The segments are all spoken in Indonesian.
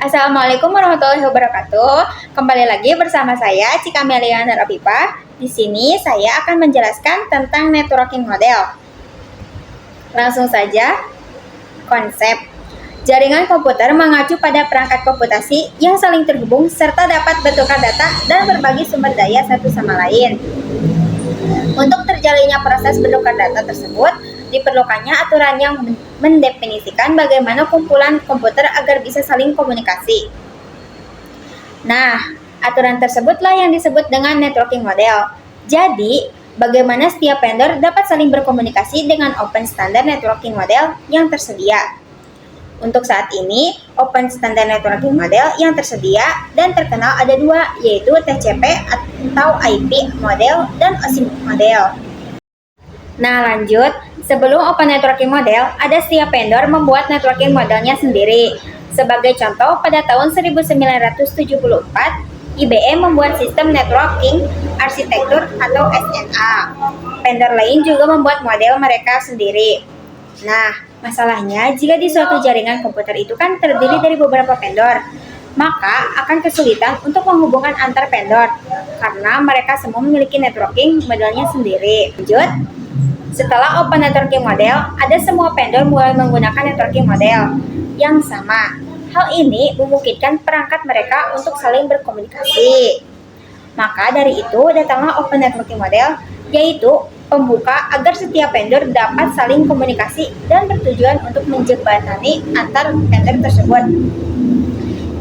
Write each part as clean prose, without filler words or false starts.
Assalamualaikum warahmatullahi wabarakatuh. Kembali lagi bersama saya Cika Meliana Rapipa. Di sini saya akan menjelaskan tentang networking model. Langsung saja, konsep. Jaringan komputer mengacu pada perangkat komputasi yang saling terhubung serta dapat bertukar data dan berbagi sumber daya satu sama lain. Untuk terjalinnya proses bertukar data tersebut, diperlukannya aturan yang mendefinisikan bagaimana kumpulan komputer agar bisa saling komunikasi. Nah, aturan tersebutlah yang disebut dengan networking model. Jadi, bagaimana setiap vendor dapat saling berkomunikasi dengan open standard networking model yang tersedia. Untuk saat ini, open standard networking model yang tersedia dan terkenal ada dua, yaitu TCP atau IP model dan OSI model. Nah, lanjut. Sebelum open networking model, ada setiap vendor membuat networking modelnya sendiri. Sebagai contoh, pada tahun 1974, IBM membuat sistem networking arsitektur atau SNA. Vendor lain juga membuat model mereka sendiri. Nah, masalahnya jika di suatu jaringan komputer itu kan terdiri dari beberapa vendor, maka akan kesulitan untuk menghubungkan antar vendor karena mereka semua memiliki networking modelnya sendiri. Lanjut. Setelah open networking model, ada semua vendor mulai menggunakan networking model yang sama. Hal ini memungkinkan perangkat mereka untuk saling berkomunikasi. Maka dari itu datanglah open networking model, yaitu pembuka agar setiap vendor dapat saling komunikasi dan bertujuan untuk menjembatani antar vendor tersebut.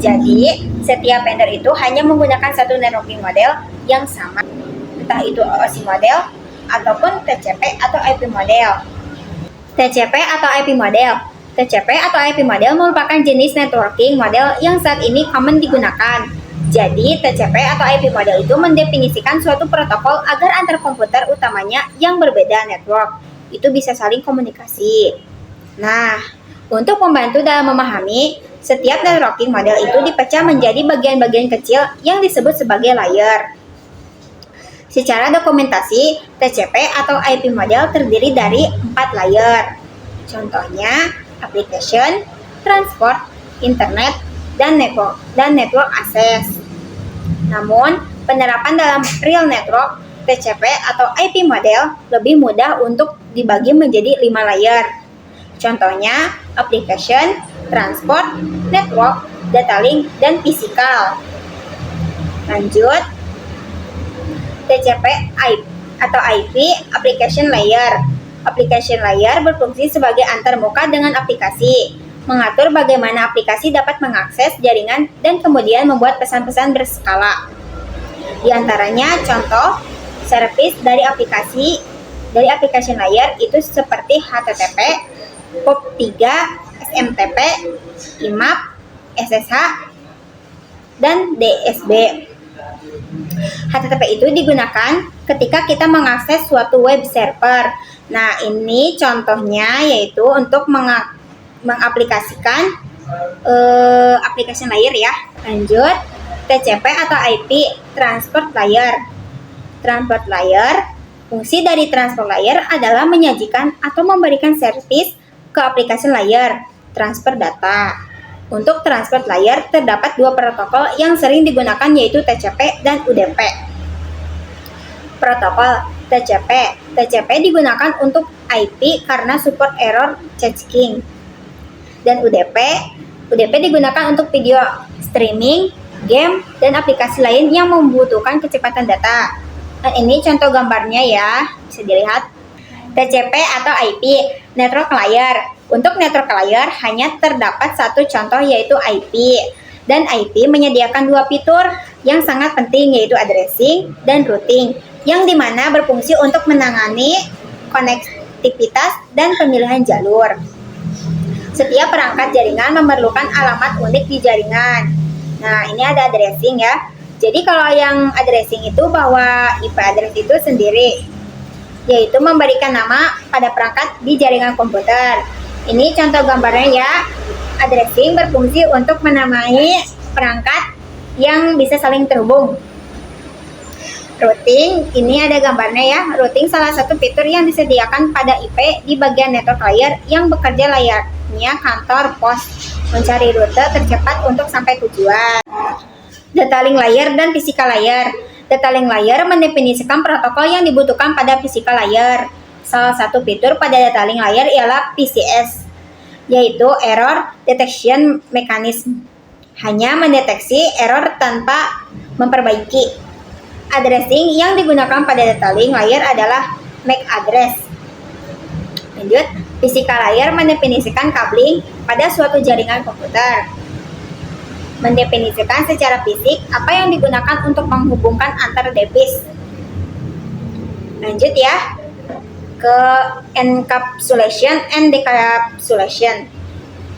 Jadi, setiap vendor itu hanya menggunakan satu networking model yang sama, entah itu OSI model ataupun TCP atau IP model. TCP atau IP model. TCP atau IP model merupakan jenis networking model yang saat ini common digunakan. Jadi, TCP atau IP model itu mendefinisikan suatu protokol agar antar komputer utamanya yang berbeda network itu bisa saling komunikasi. Nah, untuk membantu dalam memahami, setiap networking model itu dipecah menjadi bagian-bagian kecil yang disebut sebagai layer. Secara dokumentasi, TCP atau IP model terdiri dari 4 layer. Contohnya, application, transport, internet, dan network access. Namun, penerapan dalam real network, TCP atau IP model lebih mudah untuk dibagi menjadi 5 layer. Contohnya, application, transport, network, data link, dan physical. Lanjut. TCP atau IP application layer. Application layer berfungsi sebagai antarmuka dengan aplikasi, mengatur bagaimana aplikasi dapat mengakses jaringan dan kemudian membuat pesan-pesan berskala. Di antaranya contoh service dari application layer itu seperti HTTP, POP3, SMTP, IMAP, SSH, dan DSB. HTTP itu digunakan ketika kita mengakses suatu web server. Nah, ini contohnya yaitu untuk mengaplikasikan application layer ya. Lanjut, TCP atau IP transport layer. Transport layer, fungsi dari transport layer adalah menyajikan atau memberikan servis ke application layer, transfer data. Untuk transport layer terdapat 2 protokol yang sering digunakan yaitu TCP dan UDP. Protokol TCP. TCP digunakan untuk IP karena support error checking. Dan UDP digunakan untuk video streaming, game, dan aplikasi lain yang membutuhkan kecepatan data. Dan ini contoh gambarnya ya, bisa dilihat. TCP atau IP network layer. Untuk network layer hanya terdapat satu contoh yaitu IP. Dan IP menyediakan 2 fitur yang sangat penting yaitu addressing dan routing, yang dimana berfungsi untuk menangani konektivitas dan pemilihan jalur. Setiap perangkat jaringan memerlukan alamat unik di jaringan. Nah, ini ada addressing ya. Jadi kalau yang addressing itu bahwa IP address itu sendiri, yaitu memberikan nama pada perangkat di jaringan komputer. Ini contoh gambarnya ya. Addressing berfungsi untuk menamai perangkat yang bisa saling terhubung. Routing, ini ada gambarnya ya. Routing salah satu fitur yang disediakan pada IP di bagian network layer yang bekerja layaknya kantor pos. mencari rute tercepat untuk sampai tujuan. Data link layer dan physical layer. Data link layer mendefinisikan protokol yang dibutuhkan pada physical layer. Salah satu fitur pada data link layer ialah PCS, yaitu Error Detection Mechanism. Hanya mendeteksi error tanpa memperbaiki. Addressing yang digunakan pada data link layer adalah MAC address. Lanjut, physical layer mendefinisikan kabling pada suatu jaringan komputer. Mendefinisikan secara fisik apa yang digunakan untuk menghubungkan antar device. Lanjut ya, ke encapsulation and decapsulation.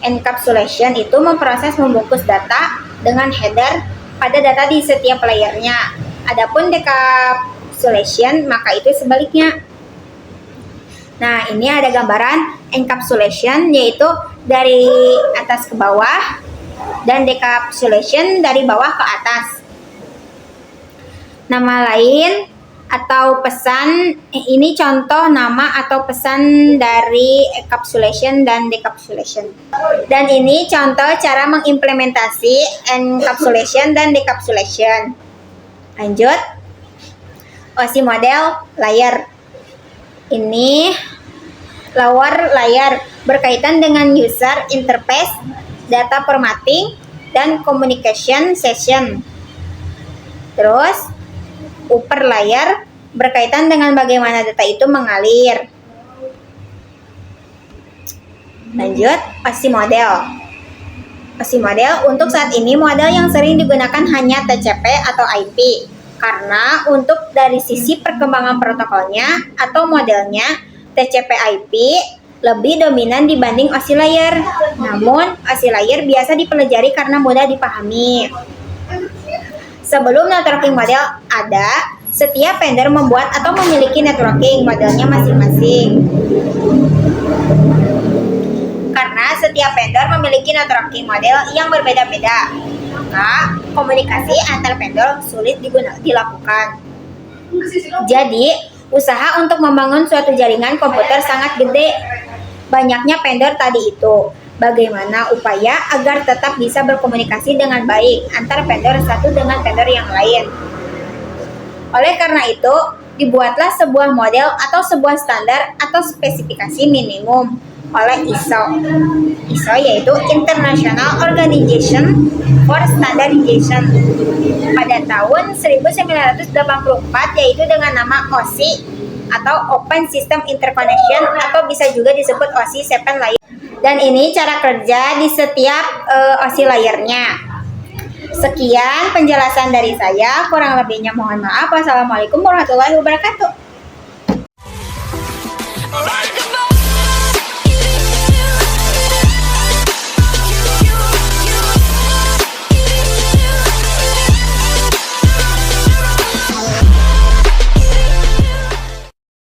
Encapsulation itu memproses membungkus data dengan header pada data di setiap layernya. Adapun decapsulation maka itu sebaliknya. Nah, ini ada gambaran encapsulation, yaitu dari atas ke bawah, dan decapsulation dari bawah ke atas. Nama lain atau pesan, ini contoh nama atau pesan dari encapsulation dan decapsulation. Dan ini contoh cara mengimplementasi encapsulation dan decapsulation. Lanjut, OSI model layer. Ini lower layer berkaitan dengan user interface, data formatting, dan communication session. Terus upper layer berkaitan dengan bagaimana data itu mengalir. Lanjut, OSI model. OSI model untuk saat ini model yang sering digunakan hanya TCP atau IP, karena untuk dari sisi perkembangan protokolnya atau modelnya, TCP/IP lebih dominan dibanding OSI layer. Namun, OSI layer biasa dipelajari karena mudah dipahami. Sebelum networking model ada, setiap vendor membuat atau memiliki networking modelnya masing-masing. Karena setiap vendor memiliki networking model yang berbeda-beda, maka komunikasi antar vendor sulit dilakukan. Jadi, usaha untuk membangun suatu jaringan komputer sangat gede. Banyaknya vendor tadi itu. Bagaimana upaya agar tetap bisa berkomunikasi dengan baik antara vendor satu dengan vendor yang lain. Oleh karena itu, dibuatlah sebuah model atau sebuah standar atau spesifikasi minimum oleh ISO. ISO yaitu International Organization for Standardization pada tahun 1984, yaitu dengan nama OSI atau Open System Interconnection, atau bisa juga disebut OSI 7 layer. Dan ini cara kerja di setiap OSI layernya. Sekian penjelasan dari saya, kurang lebihnya mohon maaf. Wassalamualaikum warahmatullahi wabarakatuh.